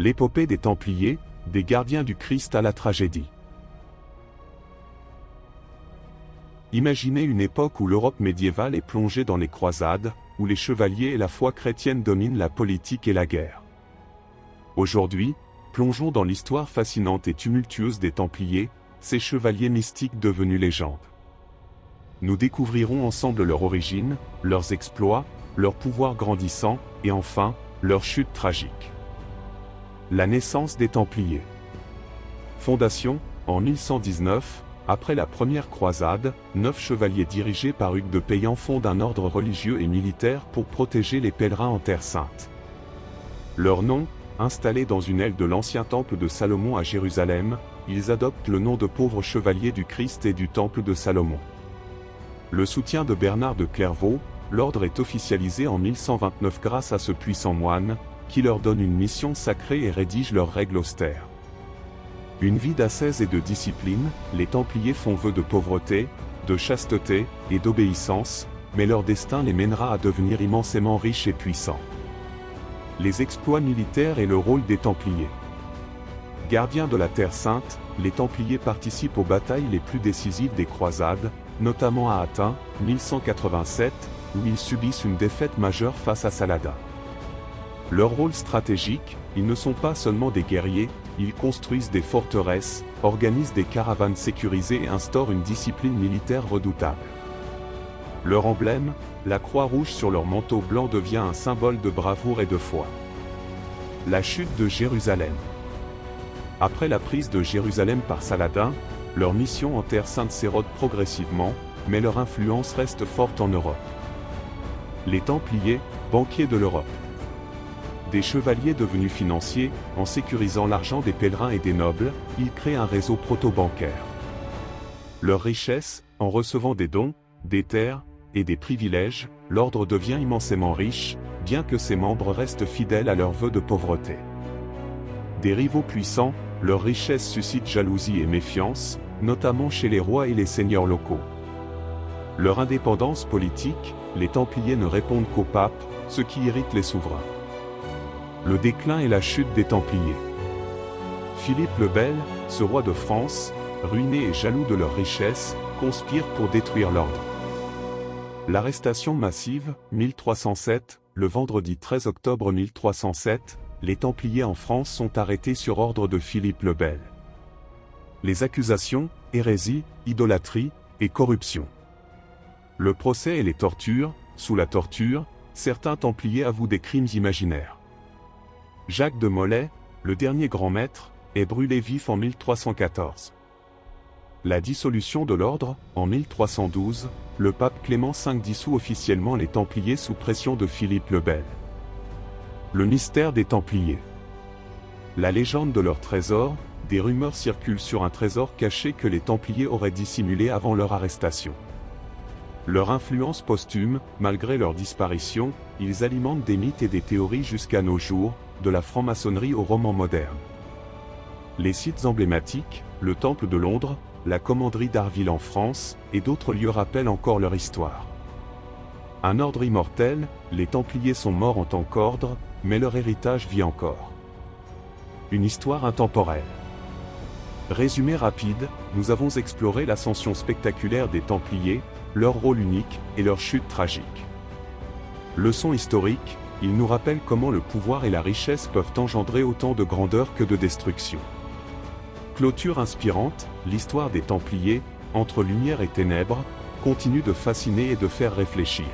L'épopée des Templiers, des gardiens du Christ à la tragédie. Imaginez une époque où l'Europe médiévale est plongée dans les croisades, où les chevaliers et la foi chrétienne dominent la politique et la guerre. Aujourd'hui, plongeons dans l'histoire fascinante et tumultueuse des Templiers, ces chevaliers mystiques devenus légendes. Nous découvrirons ensemble leur origine, leurs exploits, leur pouvoir grandissant, et enfin, leur chute tragique. La naissance des Templiers. Fondation, en 1119, après la première croisade, 9 chevaliers dirigés par Hugues de Payan fondent un ordre religieux et militaire pour protéger les pèlerins en Terre Sainte. Leur nom, installés dans une aile de l'ancien temple de Salomon à Jérusalem, ils adoptent le nom de pauvres chevaliers du Christ et du temple de Salomon. Le soutien de Bernard de Clairvaux, l'ordre est officialisé en 1129 grâce à ce puissant moine, qui leur donne une mission sacrée et rédige leurs règles austères. Une vie d'ascèse et de discipline, les Templiers font vœu de pauvreté, de chasteté et d'obéissance, mais leur destin les mènera à devenir immensément riches et puissants. Les exploits militaires et le rôle des Templiers. Gardiens de la Terre Sainte, les Templiers participent aux batailles les plus décisives des croisades, notamment à Athins, 1187, où ils subissent une défaite majeure face à Saladin. Leur rôle stratégique, ils ne sont pas seulement des guerriers, ils construisent des forteresses, organisent des caravanes sécurisées et instaurent une discipline militaire redoutable. Leur emblème, la croix rouge sur leur manteau blanc devient un symbole de bravoure et de foi. La chute de Jérusalem. Après la prise de Jérusalem par Saladin, leur mission en Terre Sainte s'érode progressivement, mais leur influence reste forte en Europe. Les Templiers, banquiers de l'Europe. Des chevaliers devenus financiers, en sécurisant l'argent des pèlerins et des nobles, ils créent un réseau proto-bancaire. Leur richesse, en recevant des dons, des terres et des privilèges, l'ordre devient immensément riche, bien que ses membres restent fidèles à leurs vœux de pauvreté. Des rivaux puissants, leur richesse suscite jalousie et méfiance, notamment chez les rois et les seigneurs locaux. Leur indépendance politique, les Templiers ne répondent qu'au pape, ce qui irrite les souverains. Le déclin et la chute des Templiers. Philippe le Bel, ce roi de France, ruiné et jaloux de leur richesse, conspire pour détruire l'ordre. L'arrestation massive, 1307, le vendredi 13 octobre 1307, les Templiers en France sont arrêtés sur ordre de Philippe le Bel. Les accusations, hérésie, idolâtrie et corruption. Le procès et les tortures, sous la torture, certains Templiers avouent des crimes imaginaires. Jacques de Molay, le dernier grand maître, est brûlé vif en 1314. La dissolution de l'ordre, en 1312, le pape Clément V dissout officiellement les Templiers sous pression de Philippe le Bel. Le mystère des Templiers. La légende de leur trésor, des rumeurs circulent sur un trésor caché que les Templiers auraient dissimulé avant leur arrestation. Leur influence posthume, malgré leur disparition, ils alimentent des mythes et des théories jusqu'à nos jours, de la franc-maçonnerie au roman moderne. Les sites emblématiques, le Temple de Londres, la commanderie d'Arville en France, et d'autres lieux rappellent encore leur histoire. Un ordre immortel, les Templiers sont morts en tant qu'ordre, mais leur héritage vit encore. Une histoire intemporelle. Résumé rapide, nous avons exploré l'ascension spectaculaire des Templiers, leur rôle unique et leur chute tragique. Leçon historique, ils nous rappellent comment le pouvoir et la richesse peuvent engendrer autant de grandeur que de destruction. Clôture inspirante, l'histoire des Templiers, entre lumière et ténèbres, continue de fasciner et de faire réfléchir.